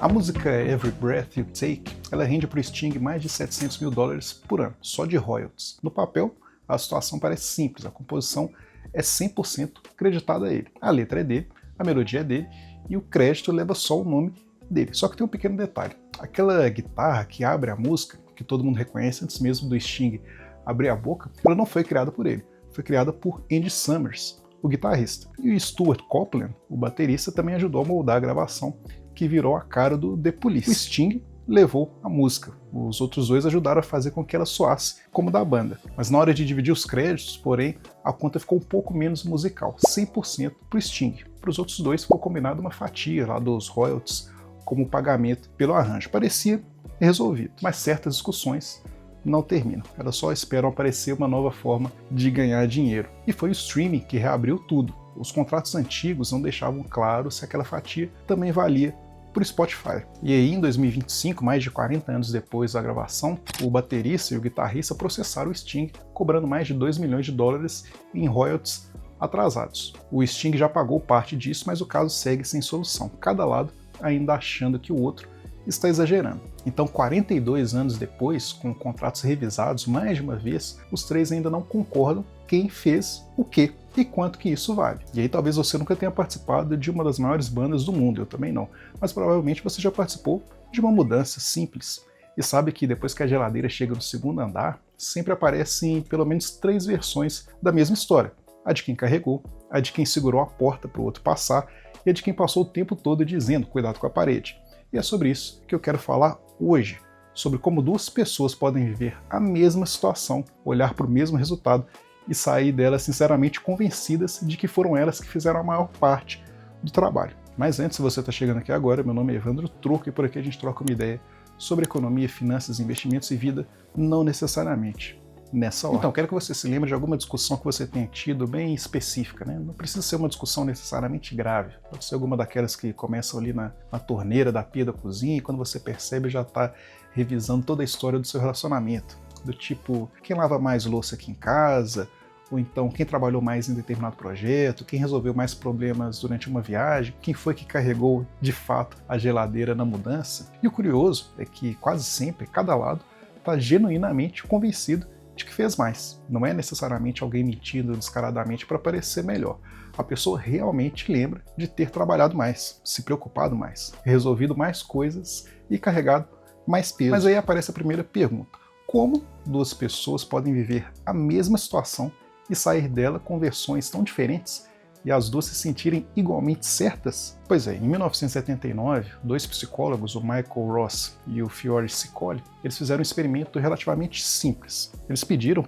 A música Every Breath You Take, ela rende para o Sting mais de 700 mil dólares por ano, só de royalties. No papel, a situação parece simples, a composição é 100% creditada a ele. A letra é dele, a melodia é dele e o crédito leva só o nome dele. Só que tem um pequeno detalhe. Aquela guitarra que abre a música, que todo mundo reconhece antes mesmo do Sting abrir a boca, ela não foi criada por ele. Foi criada por Andy Summers, o guitarrista. E o Stuart Copeland, o baterista, também ajudou a moldar a gravação, que virou a cara do The Police. O Sting levou a música. Os outros dois ajudaram a fazer com que ela soasse como da banda. Mas na hora de dividir os créditos, porém, a conta ficou um pouco menos musical, 100% para o Sting. Para os outros dois ficou combinado uma fatia lá dos royalties como pagamento pelo arranjo. Parecia resolvido, mas certas discussões não terminam. Elas só esperam aparecer uma nova forma de ganhar dinheiro. E foi o streaming que reabriu tudo. Os contratos antigos não deixavam claro se aquela fatia também valia para o Spotify. E aí, em 2025, mais de 40 anos depois da gravação, o baterista e o guitarrista processaram o Sting, cobrando mais de 2 milhões de dólares em royalties atrasados. O Sting já pagou parte disso, mas o caso segue sem solução, cada lado ainda achando que o outro está exagerando. Então, 42 anos depois, com contratos revisados mais de uma vez, os três ainda não concordam quem fez o quê e quanto que isso vale. E aí talvez você nunca tenha participado de uma das maiores bandas do mundo, eu também não, mas provavelmente você já participou de uma mudança simples e sabe que depois que a geladeira chega no segundo andar, sempre aparecem pelo menos 3 versões da mesma história. A de quem carregou, a de quem segurou a porta para o outro passar e a de quem passou o tempo todo dizendo cuidado com a parede. E é sobre isso que eu quero falar hoje, sobre como duas pessoas podem viver a mesma situação, olhar para o mesmo resultado e sair dela sinceramente convencidas de que foram elas que fizeram a maior parte do trabalho. Mas antes, se você está chegando aqui agora, meu nome é Evandro Troco e por aqui a gente troca uma ideia sobre economia, finanças, investimentos e vida, não necessariamente nessa hora. Então, quero que você se lembre de alguma discussão que você tenha tido bem específica, né? Não precisa ser uma discussão necessariamente grave, pode ser alguma daquelas que começam ali na torneira da pia da cozinha e quando você percebe já está revisando toda a história do seu relacionamento. Do tipo, quem lava mais louça aqui em casa, ou então quem trabalhou mais em determinado projeto, quem resolveu mais problemas durante uma viagem, quem foi que carregou de fato a geladeira na mudança. E o curioso é que quase sempre cada lado está genuinamente convencido de que fez mais. Não é necessariamente alguém mentindo descaradamente para parecer melhor. A pessoa realmente lembra de ter trabalhado mais, se preocupado mais, resolvido mais coisas e carregado mais peso. Mas aí aparece a primeira pergunta. Como duas pessoas podem viver a mesma situação e sair dela com versões tão diferentes e as duas se sentirem igualmente certas? Pois é, em 1979, dois psicólogos, o Michael Ross e o Fiore Ciccoli, eles fizeram um experimento relativamente simples. Eles pediram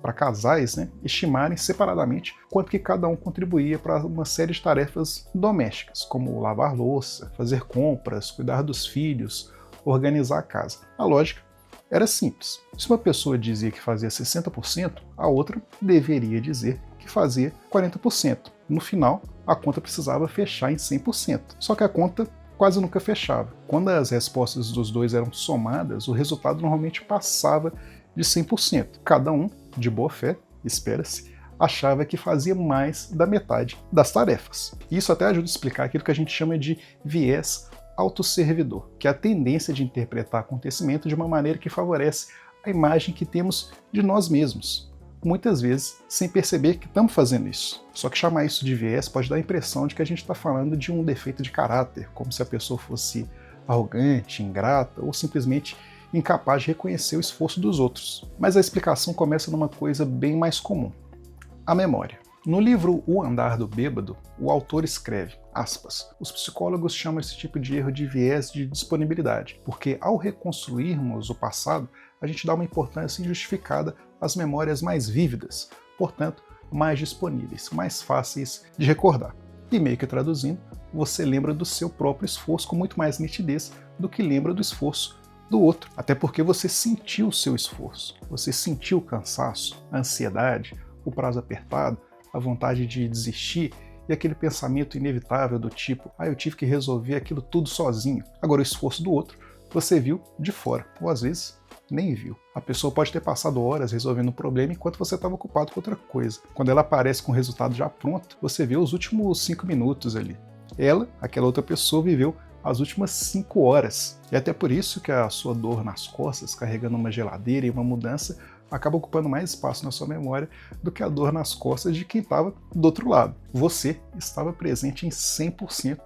para casais, estimarem separadamente quanto que cada um contribuía para uma série de tarefas domésticas, como lavar louça, fazer compras, cuidar dos filhos, organizar a casa. A lógica era simples. Se uma pessoa dizia que fazia 60%, a outra deveria dizer que fazia 40%. No final, a conta precisava fechar em 100%. Só que a conta quase nunca fechava. Quando as respostas dos dois eram somadas, o resultado normalmente passava de 100%. Cada um, de boa fé, espera-se, achava que fazia mais da metade das tarefas. Isso até ajuda a explicar aquilo que a gente chama de viés autosservidor, que é a tendência de interpretar acontecimento de uma maneira que favorece a imagem que temos de nós mesmos, muitas vezes sem perceber que estamos fazendo isso. Só que chamar isso de viés pode dar a impressão de que a gente está falando de um defeito de caráter, como se a pessoa fosse arrogante, ingrata ou simplesmente incapaz de reconhecer o esforço dos outros. Mas a explicação começa numa coisa bem mais comum: a memória. No livro O Andar do Bêbado, o autor escreve, aspas, os psicólogos chamam esse tipo de erro de viés de disponibilidade, porque ao reconstruirmos o passado, a gente dá uma importância injustificada às memórias mais vívidas, portanto, mais disponíveis, mais fáceis de recordar. E meio que traduzindo, você lembra do seu próprio esforço com muito mais nitidez do que lembra do esforço do outro, até porque você sentiu o seu esforço, você sentiu o cansaço, a ansiedade, o prazo apertado, a vontade de desistir e aquele pensamento inevitável do tipo, eu tive que resolver aquilo tudo sozinho. Agora o esforço do outro você viu de fora, ou às vezes nem viu. A pessoa pode ter passado horas resolvendo um problema enquanto você estava ocupado com outra coisa. Quando ela aparece com o resultado já pronto, você vê os últimos 5 minutos ali. Ela, aquela outra pessoa, viveu as últimas 5 horas. E até por isso que a sua dor nas costas, carregando uma geladeira e uma mudança, acaba ocupando mais espaço na sua memória do que a dor nas costas de quem estava do outro lado. Você estava presente em 100%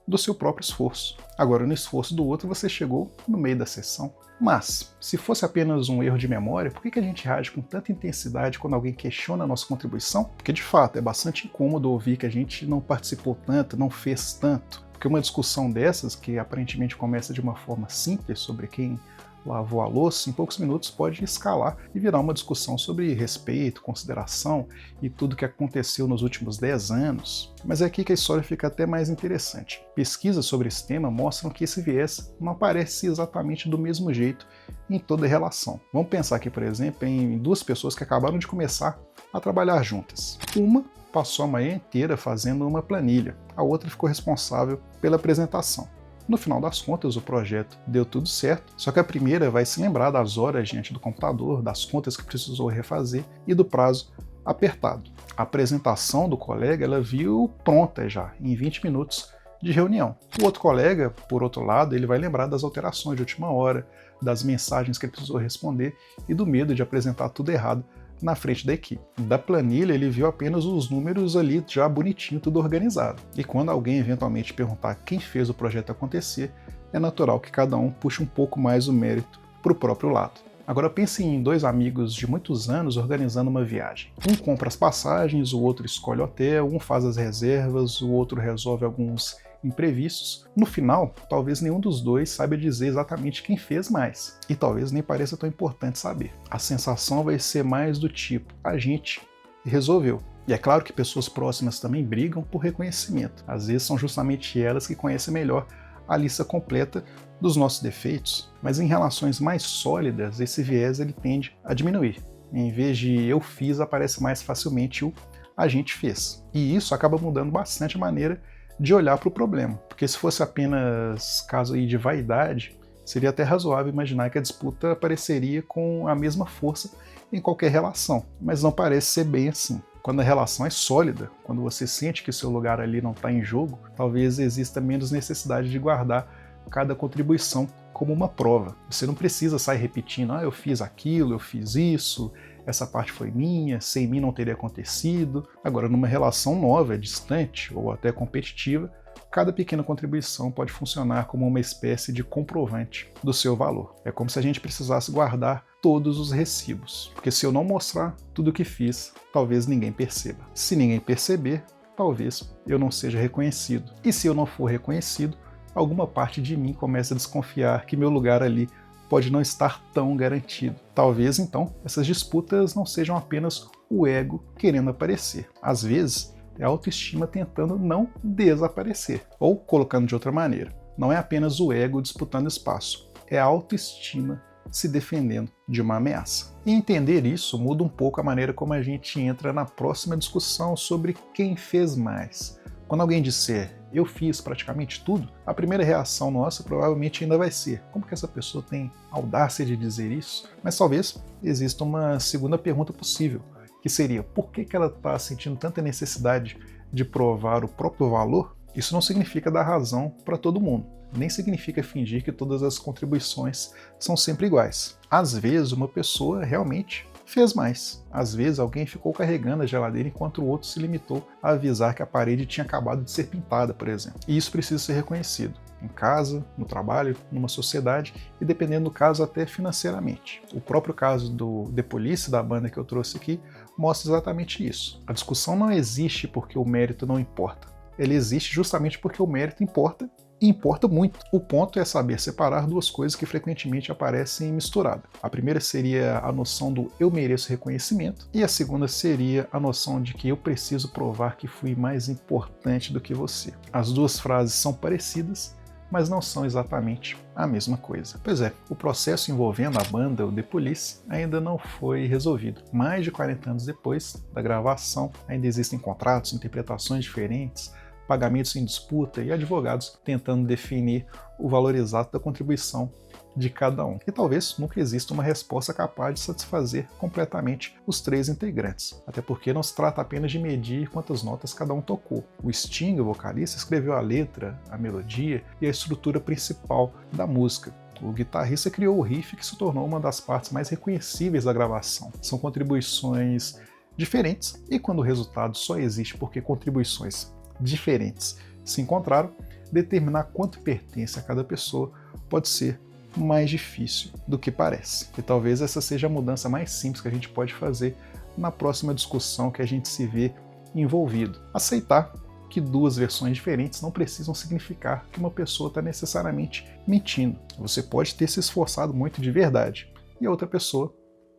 do seu próprio esforço. Agora, no esforço do outro, você chegou no meio da sessão. Mas, se fosse apenas um erro de memória, por que a gente reage com tanta intensidade quando alguém questiona a nossa contribuição? Porque, de fato, é bastante incômodo ouvir que a gente não participou tanto, não fez tanto. Porque uma discussão dessas, que aparentemente começa de uma forma simples sobre quem lavou a louça, em poucos minutos pode escalar e virar uma discussão sobre respeito, consideração e tudo que aconteceu nos últimos 10 anos. Mas é aqui que a história fica até mais interessante. Pesquisas sobre esse tema mostram que esse viés não aparece exatamente do mesmo jeito em toda relação. Vamos pensar aqui, por exemplo, em 2 pessoas que acabaram de começar a trabalhar juntas. Uma passou a manhã inteira fazendo uma planilha, a outra ficou responsável pela apresentação. No final das contas, o projeto deu tudo certo, só que a primeira vai se lembrar das horas diante do computador, das contas que precisou refazer e do prazo apertado. A apresentação do colega ela viu pronta já, em 20 minutos de reunião. O outro colega, por outro lado, ele vai lembrar das alterações de última hora, das mensagens que ele precisou responder e do medo de apresentar tudo errado na frente da equipe. Da planilha, ele viu apenas os números ali já bonitinho, tudo organizado. E quando alguém eventualmente perguntar quem fez o projeto acontecer, é natural que cada um puxe um pouco mais o mérito para o próprio lado. Agora pense em 2 amigos de muitos anos organizando uma viagem. Um compra as passagens, o outro escolhe o hotel, um faz as reservas, o outro resolve alguns imprevistos. No final, talvez nenhum dos 2 saiba dizer exatamente quem fez mais. E talvez nem pareça tão importante saber. A sensação vai ser mais do tipo, a gente resolveu. E é claro que pessoas próximas também brigam por reconhecimento. Às vezes são justamente elas que conhecem melhor a lista completa dos nossos defeitos. Mas em relações mais sólidas, esse viés ele tende a diminuir. Em vez de eu fiz, aparece mais facilmente o a gente fez. E isso acaba mudando bastante a maneira de olhar para o problema, porque se fosse apenas caso aí de vaidade, seria até razoável imaginar que a disputa apareceria com a mesma força em qualquer relação, mas não parece ser bem assim. Quando a relação é sólida, quando você sente que o seu lugar ali não está em jogo, talvez exista menos necessidade de guardar cada contribuição como uma prova. Você não precisa sair repetindo, eu fiz aquilo, eu fiz isso, essa parte foi minha, sem mim não teria acontecido. Agora, numa relação nova, distante ou até competitiva, cada pequena contribuição pode funcionar como uma espécie de comprovante do seu valor. É como se a gente precisasse guardar todos os recibos, porque se eu não mostrar tudo o que fiz, talvez ninguém perceba. Se ninguém perceber, talvez eu não seja reconhecido. E se eu não for reconhecido, alguma parte de mim começa a desconfiar que meu lugar ali pode não estar tão garantido. Talvez, então, essas disputas não sejam apenas o ego querendo aparecer. Às vezes, é a autoestima tentando não desaparecer. Ou, colocando de outra maneira, não é apenas o ego disputando espaço, é a autoestima se defendendo de uma ameaça. E entender isso muda um pouco a maneira como a gente entra na próxima discussão sobre quem fez mais. Quando alguém disser, eu fiz praticamente tudo, a primeira reação nossa provavelmente ainda vai ser, como que essa pessoa tem audácia de dizer isso? Mas talvez exista uma segunda pergunta possível, que seria, por que ela está sentindo tanta necessidade de provar o próprio valor? Isso não significa dar razão para todo mundo, nem significa fingir que todas as contribuições são sempre iguais. Às vezes uma pessoa realmente fez mais. Às vezes alguém ficou carregando a geladeira enquanto o outro se limitou a avisar que a parede tinha acabado de ser pintada, por exemplo. E isso precisa ser reconhecido. Em casa, no trabalho, numa sociedade e, dependendo do caso, até financeiramente. O próprio caso do The Police, da banda que eu trouxe aqui, mostra exatamente isso. A discussão não existe porque o mérito não importa. Ele existe justamente porque o mérito importa e importa muito. O ponto é saber separar 2 coisas que frequentemente aparecem misturadas. A primeira seria a noção do eu mereço reconhecimento e a segunda seria a noção de que eu preciso provar que fui mais importante do que você. As 2 frases são parecidas, mas não são exatamente a mesma coisa. Pois é, o processo envolvendo a banda, o The Police, ainda não foi resolvido. Mais de 40 anos depois da gravação, ainda existem contratos, interpretações diferentes, pagamentos em disputa e advogados tentando definir o valor exato da contribuição de cada um. E talvez nunca exista uma resposta capaz de satisfazer completamente os 3 integrantes, até porque não se trata apenas de medir quantas notas cada um tocou. O Sting, o vocalista, escreveu a letra, a melodia e a estrutura principal da música. O guitarrista criou o riff, que se tornou uma das partes mais reconhecíveis da gravação. São contribuições diferentes, e quando o resultado só existe porque contribuições diferentes se encontraram, determinar quanto pertence a cada pessoa pode ser mais difícil do que parece. E talvez essa seja a mudança mais simples que a gente pode fazer na próxima discussão que a gente se vê envolvido. Aceitar que 2 versões diferentes não precisam significar que uma pessoa está necessariamente mentindo. Você pode ter se esforçado muito de verdade, e a outra pessoa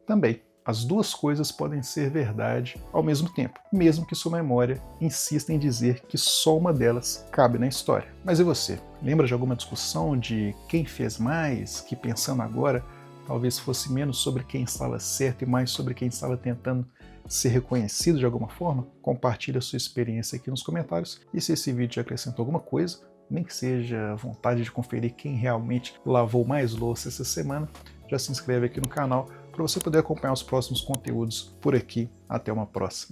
também. As 2 coisas podem ser verdade ao mesmo tempo, mesmo que sua memória insista em dizer que só uma delas cabe na história. Mas e você? Lembra de alguma discussão de quem fez mais, que pensando agora talvez fosse menos sobre quem estava certo e mais sobre quem estava tentando ser reconhecido de alguma forma? Compartilhe a sua experiência aqui nos comentários, e se esse vídeo te acrescentou alguma coisa, nem que seja vontade de conferir quem realmente lavou mais louça essa semana, já se inscreve aqui no canal para você poder acompanhar os próximos conteúdos por aqui. Até uma próxima.